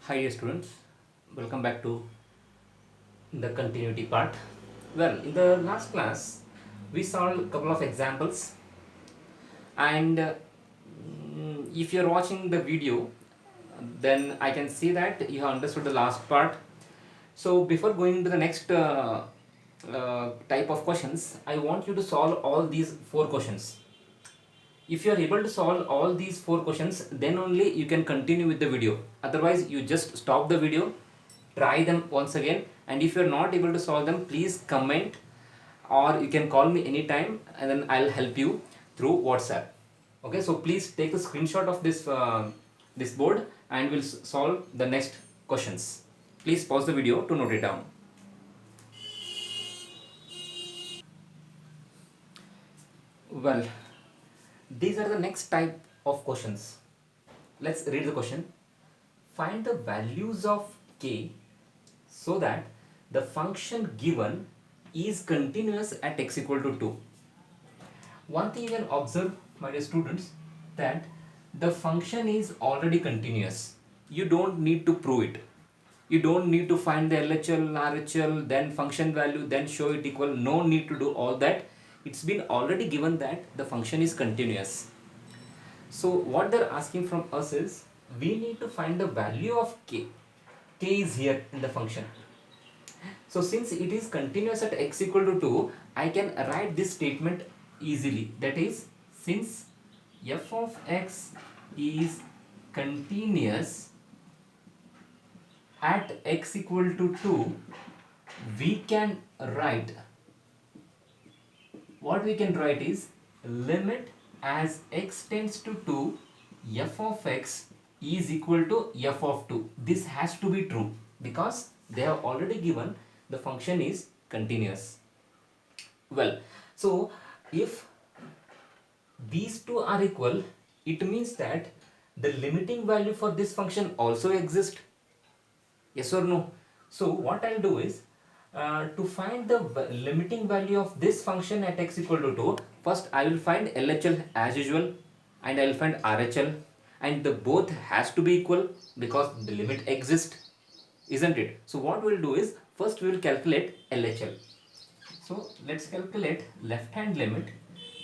Hi dear students, welcome back to the continuity part. Well, in the last class we solved a couple of examples, and if you're watching the video, then I can see that you have understood the last part. So before going into the next type of questions, I want you to solve all these four questions. If you are able to solve all these four questions, then only you can continue with the video. Otherwise you just stop the video, try them once again, and if you are not able to solve them, please comment, or you can call me anytime and then I'll help you through WhatsApp. Okay, so please take a screenshot of this board and we'll solve the next questions. Please pause the video to note it down. Well, these are the next type of questions. Let's read the question. Find the values of k so that the function given is continuous at x equal to 2. One thing you can observe, my dear students, that the function is already continuous. You don't need to prove it. You don't need to find the LHL, RHL, then function value, then show it equal. No need to do all that. It's been already given that the function is continuous. So what they're asking from us is, we need to find the value of k. K is here in the function. So since it is continuous at x equal to 2, I can write this statement easily. That is, since f of x is continuous at x equal to 2, we can write, what we can write is, limit as x tends to 2, f of x is equal to f of 2. This has to be true because they have already given the function is continuous. Well, so if these two are equal, it means that the limiting value for this function also exists. Yes or no? So what I'll do is, to find the limiting value of this function at x equal to 2, first I will find LHL as usual, and I will find RHL, and the both has to be equal because the limit exists, isn't it? So what we'll do is, first we will calculate LHL. So let's calculate left hand limit.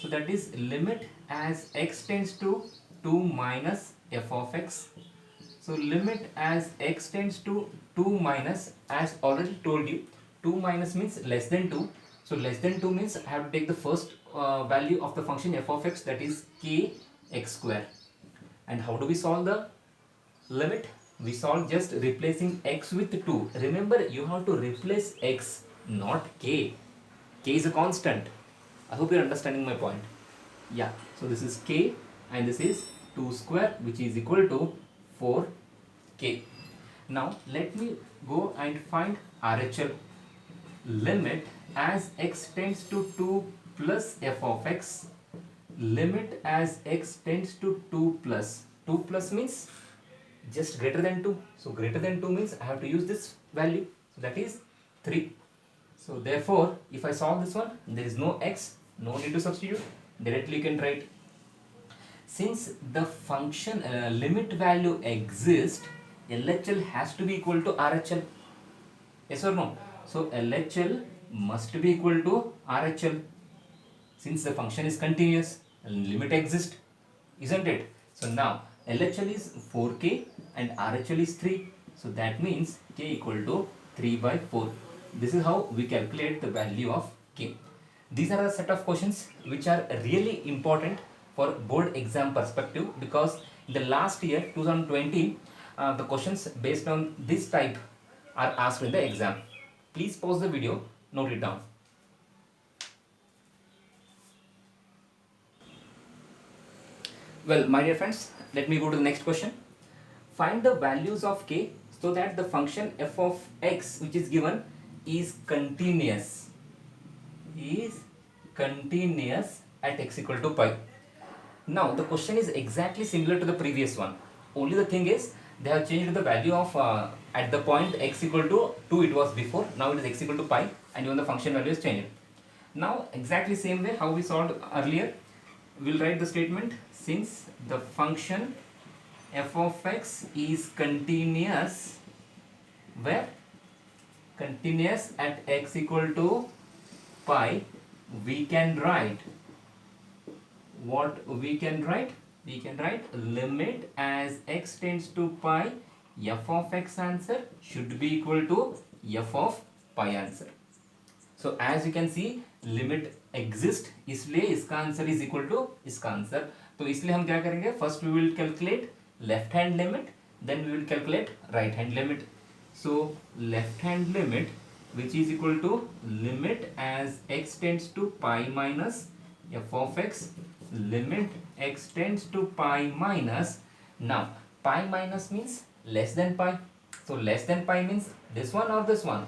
So that is limit as x tends to 2 minus f of x. So limit as x tends to 2 minus, as already told you, 2 minus means less than 2. So less than 2 means I have to take the first value of the function f of x, that is k x square. And how do we solve the limit? We solve just replacing x with 2. Remember, you have to replace x, not k. K is a constant. I hope you're understanding my point. Yeah, so this is k and this is 2 square, which is equal to 4k. Now let me go and find RHL. Limit as x tends to 2 plus f of x. Limit as x tends to 2 plus. 2 plus means just greater than 2. So greater than 2 means I have to use this value. So that is 3. So therefore, if I solve this one, there is no x, no need to substitute. Directly you can write, since the function limit value exists, LHL has to be equal to RHL. Yes or no? So LHL must be equal to RHL. Since the function is continuous, limit exists, isn't it? So now LHL is 4k and RHL is 3. So that means k equal to 3 by 4. This is how we calculate the value of k. These are a set of questions which are really important for board exam perspective, because in the last year 2020 the questions based on this type are asked in the exam. Please pause the video, note it down. Well, my dear friends, let me go to the next question. Find the values of k so that the function f of x, which is given, is continuous at x equal to pi. Now the question is exactly similar to the previous one. Only the thing is, they have changed the value of at the point x equal to 2 it was before. Now it is x equal to pi, and even the function value is changed. Now exactly same way how we solved earlier, we'll write the statement, since the function f of x is continuous where continuous at x equal to pi, we can write what we can write? We can write limit as x tends to pi, f of x answer should be equal to f of pi answer. So as you can see limit exist, इसलिए इसका answer is equal to इसका answer. तो इसलिए हम क्या करेंगे, first we will calculate left hand limit, then we will calculate right hand limit. So left hand limit which is equal to limit as x tends to pi minus f of x, limit x tends to pi minus, now pi minus means less than pi, so less than pi means this one or this one.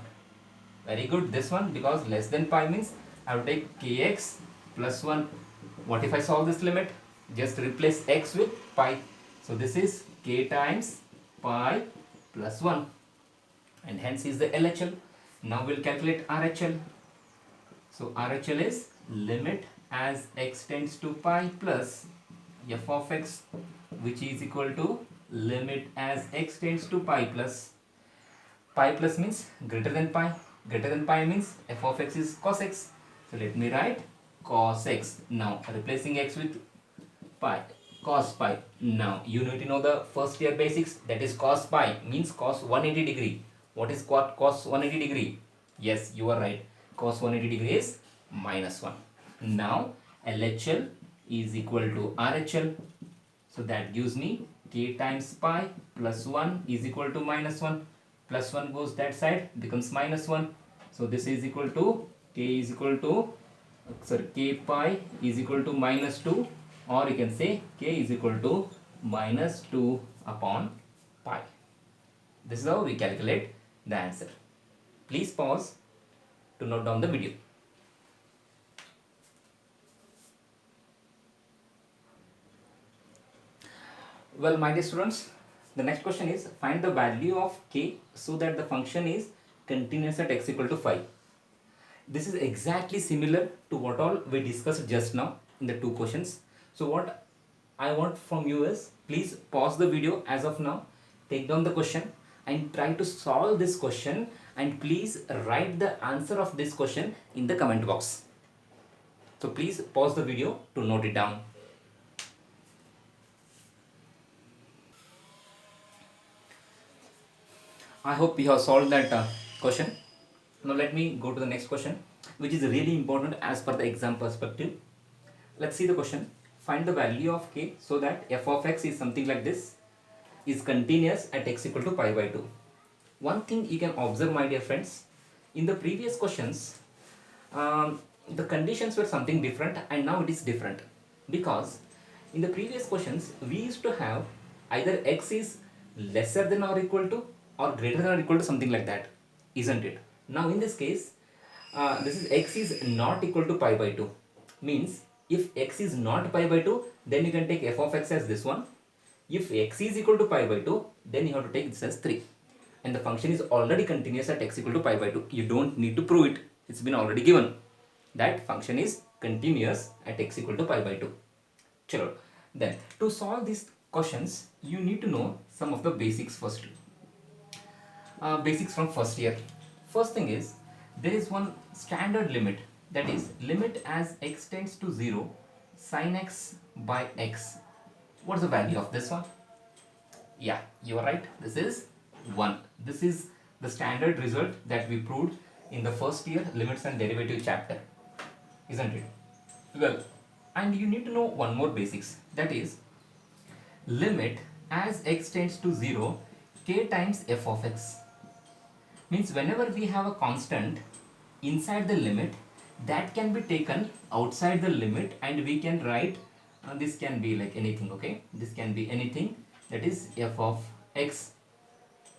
Very good, this one, because less than pi means I will take kx plus 1. What if I solve this limit? Just replace x with pi. So this is k times pi plus 1 and hence is the LHL. Now we'll calculate RHL. So RHL is limit as x tends to pi plus f of x, which is equal to limit as x tends to pi plus means greater than pi. Greater than pi means f of x is cos x. So let me write cos x. Now replacing x with pi, cos pi. Now you need to know the first year basics, that is cos pi means cos 180 degree. What is cos 180 degree? Yes, you are right. Cos 180 degree is minus 1. Now LHL is equal to RHL. So that gives me k times pi plus 1 is equal to minus 1. Plus 1 goes that side, becomes minus 1. So this is equal to k is equal to, sorry, k pi is equal to minus 2, or you can say k is equal to minus 2 upon pi. This is how we calculate the answer. Please pause to note down the video. Well, my dear students, the next question is find the value of k so that the function is continuous at x equal to 5. This is exactly similar to what all we discussed just now in the two questions. So what I want from you is, please pause the video as of now, take down the question and try to solve this question, and please write the answer of this question in the comment box. So please pause the video to note it down. I hope you have solved that question. Now let me go to the next question, which is really important as per the exam perspective. Let's see the question. Find the value of k so that f of x is something like this, is continuous at x equal to pi by 2. One thing you can observe, my dear friends, in the previous questions, the conditions were something different and now it is different, because in the previous questions we used to have either x is lesser than or equal to or greater than or equal to something like that, isn't it? Now in this case, this is x is not equal to pi by 2, means if x is not pi by 2, then you can take f of x as this one. If x is equal to pi by 2, then you have to take this as 3. And the function is already continuous at x equal to pi by 2. You don't need to prove it. It's been already given. That function is continuous at x equal to pi by 2. Chalo. Then, to solve these questions, you need to know some of the basics first. Basics from first year. First thing is, there is one standard limit, that is limit as x tends to 0 sin x by x. What's the value of this one? Yeah, you are right. This is 1. This is the standard result that we proved in the first year limits and derivative chapter, isn't it? Well, and you need to know one more basics, that is limit as x tends to 0 k times f of x. Means whenever we have a constant inside the limit, that can be taken outside the limit and we can write, this can be like anything, okay? This can be anything, that is f of x.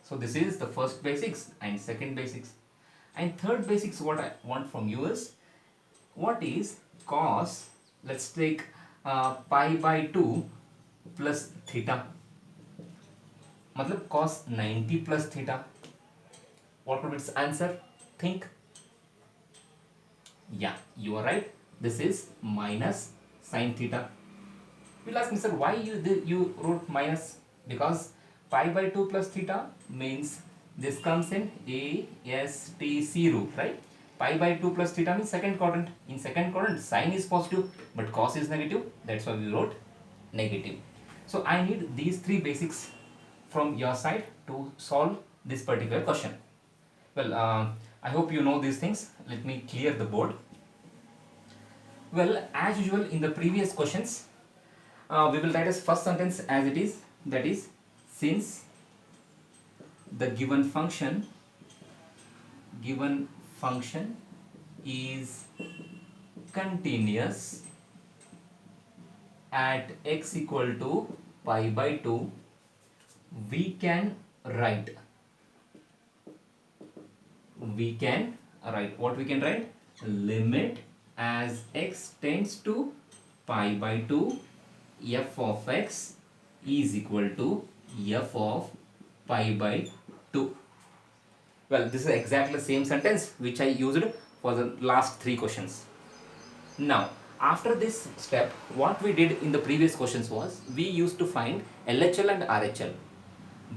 So this is the first basics and second basics. And third basics, what I want from you is, what is cos, let's take pi by 2 plus theta, matlab cos 90 plus theta. What would be its answer? Think. Yeah, you are right. This is minus sin theta. You'll ask me, sir, why you wrote minus? because pi by 2 plus theta means this comes in ASTC rule, right? Pi by 2 plus theta means second quadrant. In second quadrant, sine is positive, but cos is negative. That's why we wrote negative. So I need these three basics from your side to solve this particular question. Well, I hope you know these things. Let me clear the board. Well, as usual in the previous questions, we will write as first sentence as it is, that is, since the given function is continuous at x equal to pi by 2, we can write what we can write, limit as x tends to pi by 2, f of x is equal to f of pi by 2. Well, this is exactly the same sentence which I used for the last three questions. Now, after this step, what we did in the previous questions was we used to find LHL and RHL.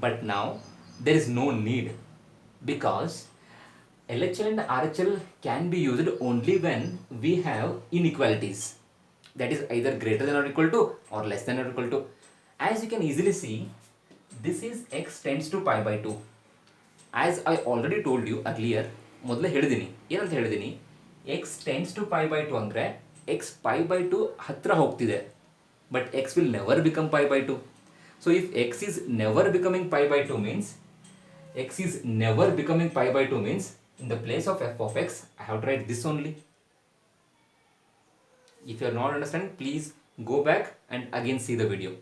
But now there is no need, because LHL and RHL can be used only when we have inequalities, that is either greater than or equal to or less than or equal to. As you can easily see, this is x tends to pi by 2. As I already told you earlier, ಮೊದಲೇ ಹೇಳಿದ್ದೀನಿ ಏನಂತ ಹೇಳಿದ್ದೀನಿ, x tends to pi by 2 ಅಂದರೆ x pi by 2 ಹತ್ರ ಹೋಗ್ತಿದೆ, but x will never become pi by 2. So if x is never becoming pi by 2 means in the place of f of x, I have to write this only. If you are not understanding, please go back and again see the video.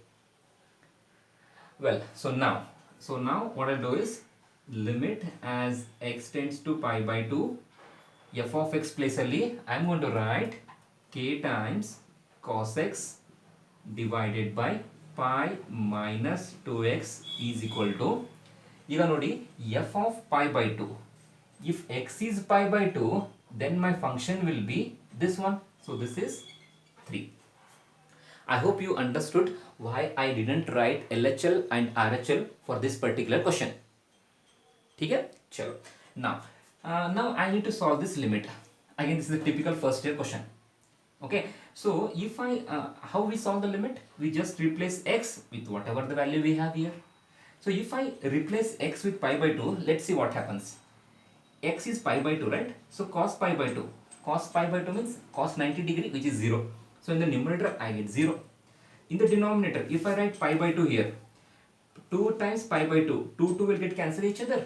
Well, so now what I'll do is limit as x tends to pi by 2, f of x place ಅಲ್ಲಿ I'm going to write k times cos x divided by pi minus 2x is equal to, ಈಗ ನೋಡಿ f of pi by 2, if x is pi by 2, then my function will be this one, so this is 3. I hope you understood why I didn't write LHL and RHL for this particular question. ठीक है, चलो. Now I need to solve this limit. Again, this is a typical first year question. Okay, so if I how we solve the limit, we just replace x with whatever the value we have here. So if I replace x with pi by 2, let's see what happens. X is pi by 2, right? So cos pi by 2 means cos 90 degree, which is 0. So in the numerator I get 0. In the denominator, if I write pi by 2 here, 2 times pi by 2, 2 will get cancel each other,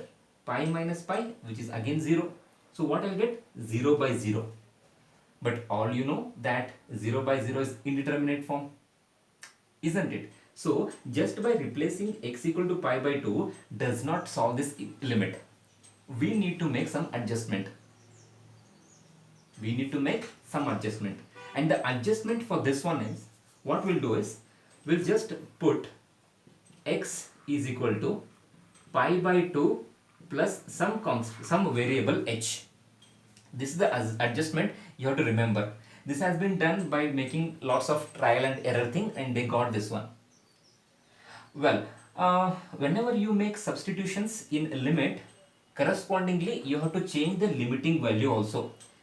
pi minus pi, which is again 0. So what I'll get? 0 by 0. But all you know that 0 by 0 is indeterminate form, isn't it? So just by replacing x equal to pi by 2 does not solve this limit. We need to make some adjustment. And the adjustment for this one is, what we'll do is, we'll just put x is equal to pi by 2 plus some variable h. This is the adjustment you have to remember. This has been done by making lots of trial and error thing, and they got this one. Well, whenever you make substitutions in a limit, correspondingly you have to change the limiting value also,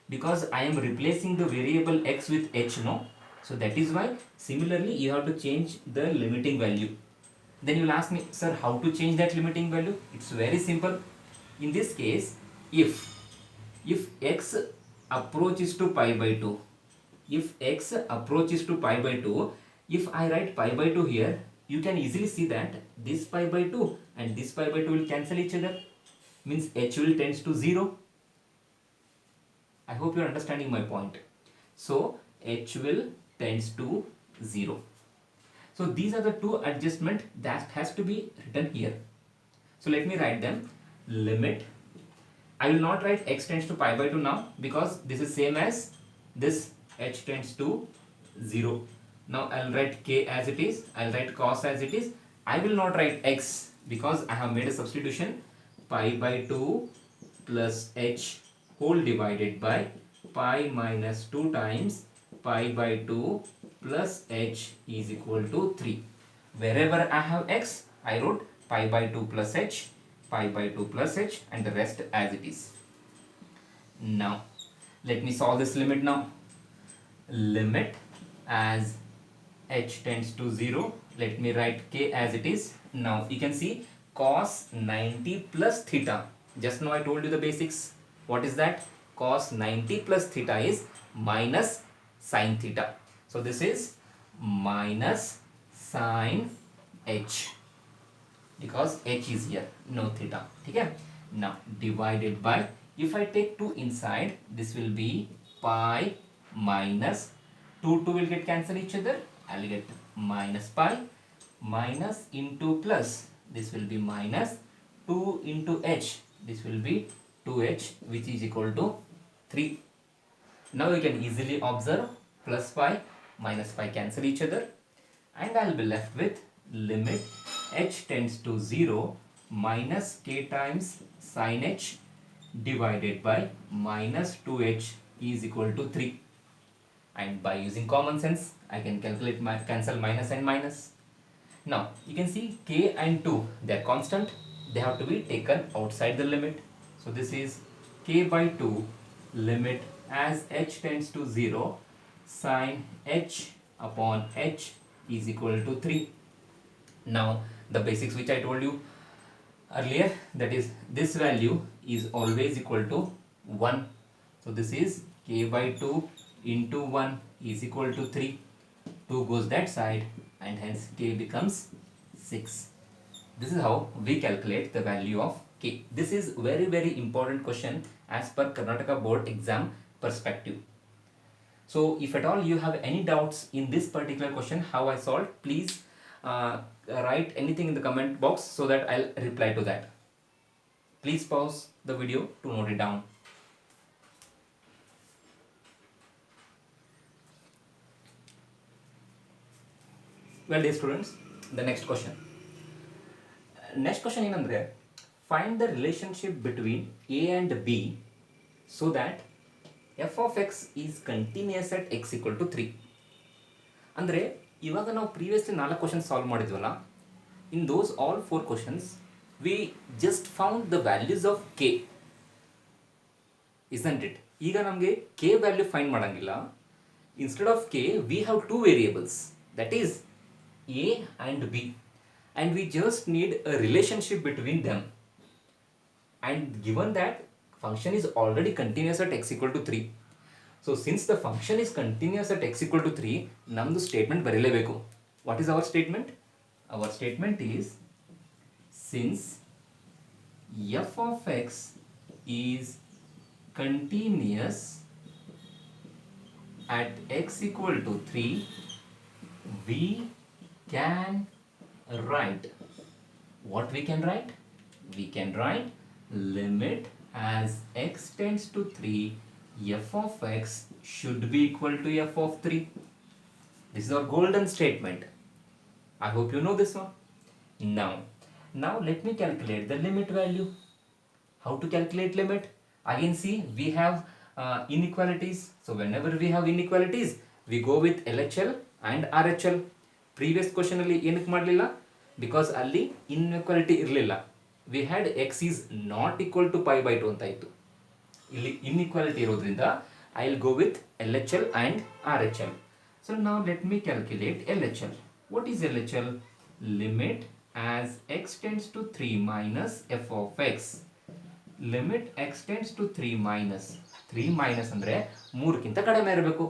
because I am replacing the variable x with h, no? So that is why similarly you have to change the limiting value. Then you'll ask me, sir, how to change that limiting value? It's very simple. In this case, if x approaches to pi by 2, if I write pi by 2 here, you can easily see that this pi by 2 and this pi by 2 will cancel each other, means h will tends to 0. I hope you are understanding my point. So h will tends to 0. So these are the two adjustments that has to be written here. So let me write them. Limit, I will not write x tends to pi by 2 now, because this is same as this h tends to 0. Now I'll write k as it is, I'll write cos as it is. I will not write x because I have made a substitution. Pi by 2 plus h whole divided by pi minus 2 times pi by 2 plus h is equal to 3. Wherever I have x, I wrote pi by 2 plus h, pi by 2 plus h, and the rest as it is. Now let me solve this limit now. Limit as h tends to 0, let me write k as it is. Now you can see cos 90 plus theta. Just now I told you the basics. What is that? Cos 90 plus theta is minus sin theta. So this is minus sin h, because h is here, no theta. Okay? Now divided by, if I take 2 inside, this will be pi minus 2 will get cancel each other. I'll get minus pi minus into plus. This will be minus 2 into h. This will be 2h, which is equal to 3. Now you can easily observe plus pi minus pi cancel each other, and I'll be left with limit h tends to 0 minus k times sin h divided by minus 2h is equal to 3. And by using common sense, I can calculate cancel minus and minus. Now you can see k and 2, they are constant, they have to be taken outside the limit. So this is k by 2 limit as h tends to 0 sin h upon h is equal to 3. Now the basics which I told you earlier, that is this value is always equal to 1. So this is k by 2 into 1 is equal to 3. 2 goes that side and hence k becomes 6. This is how we calculate the value of k. This is very important question as per Karnataka board exam perspective. So if at all you have any doubts in this particular question how I solved, please write anything in the comment box so that I'll reply to that. Please pause the video to note it down. Well, dear students, the next question. Next question ಏನಂದ್ರೆ, find the relationship between a and b so that f of x is continuous at x equal to 3. ಅಂದರೆ ಇವಾಗ ನಾವು previously 4 questions solve ಮಾಡಿದ್ವಲ್ಲ, in those all 4 questions we just found the values of K, isn't it? ಈಗ ನಮಗೆ K value find ಮಾಡಂಗಿಲ್ಲ. Instead of K we have 2 variables, that is a and b, and we just need a relationship between them, and given that function is already continuous at x equal to 3. So since the function is continuous at x equal to 3, namdu statement barilebeku. What is our statement? Our statement is, since f of x is continuous at x equal to 3, we can write, what we can write? We can write limit as x tends to 3, f of x should be equal to f of 3. This is our golden statement. I hope you know this one. Now let me calculate the limit value. How to calculate limit? Again, see, we have inequalities. So whenever we have inequalities, we go with LHL and RHL. Previous question ಅಲ್ಲಿ ಏನಕ್ಕೆ ಮಾಡಲಿಲ್ಲ? Because ಅಲ್ಲಿ inequality ಇರಲಿಲ್ಲ. We had x is not equal to pi by 2 ಅಂತ ಇತ್ತು. ಇಲ್ಲಿ inequality ಇರೋದ್ರಿಂದ I will go with L H L and R H L. So ನಾವು let me calculate L H L. What is L H L? Limit as x tends to 3 minus f of x. Limit x tends to 3 minus 3 minus ಅಂದರೆ 3ಕ್ಕಿಂತ ಕಡಿಮೆ ಇರಬೇಕು.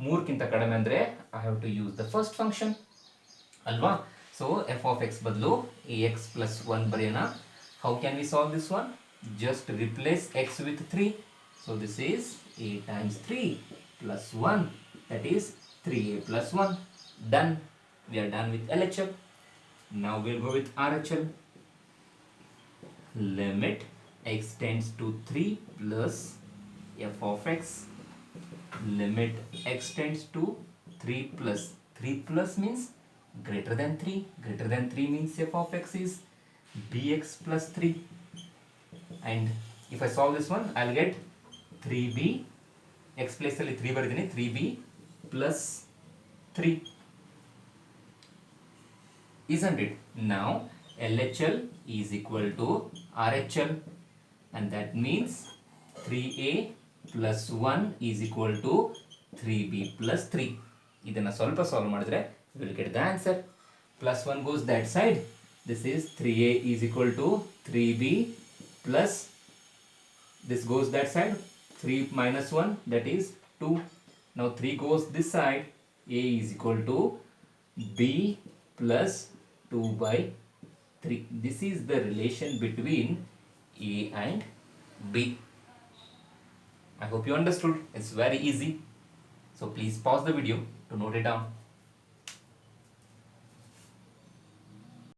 3ಕ್ಕಿಂತ ಕಡಿಮೆ ಅಂದರೆ I have to use the first function ಅಲ್ವಾ? So f of x ಬದಲು a x plus 1 ಬರೆಯೋಣ. How can we solve this one? Just replace x with 3. So this is a times 3 plus 1, that is 3a plus 1. Done. We are done with LHL. Now will go with RHL. Limit x tends to 3 plus f of x. Limit x tends to 3 plus. 3 plus means greater than 3. Greater than 3 means f of x is bx plus 3. And if I solve this one, I'll get 3b, x place ಅಲ್ಲಿ 3 ಬರೆದಿನಿ, 3b plus 3. Isn't it? Now LHL is equal to RHL, and that means 3A plus 1 is equal to 3B plus 3. ಇದನ್ನು ಸ್ವಲ್ಪ solve ಮಾಡಿದ್ರೆ you will get the answer. Plus 1 goes that side. This is 3A is equal to 3B plus this goes that side. 3 minus 1, that is 2. Now 3 goes this side. A is equal to B plus 2 by 3. This is the relation between A and B. I hope you understood. It's very easy. So please pause the video to note it down.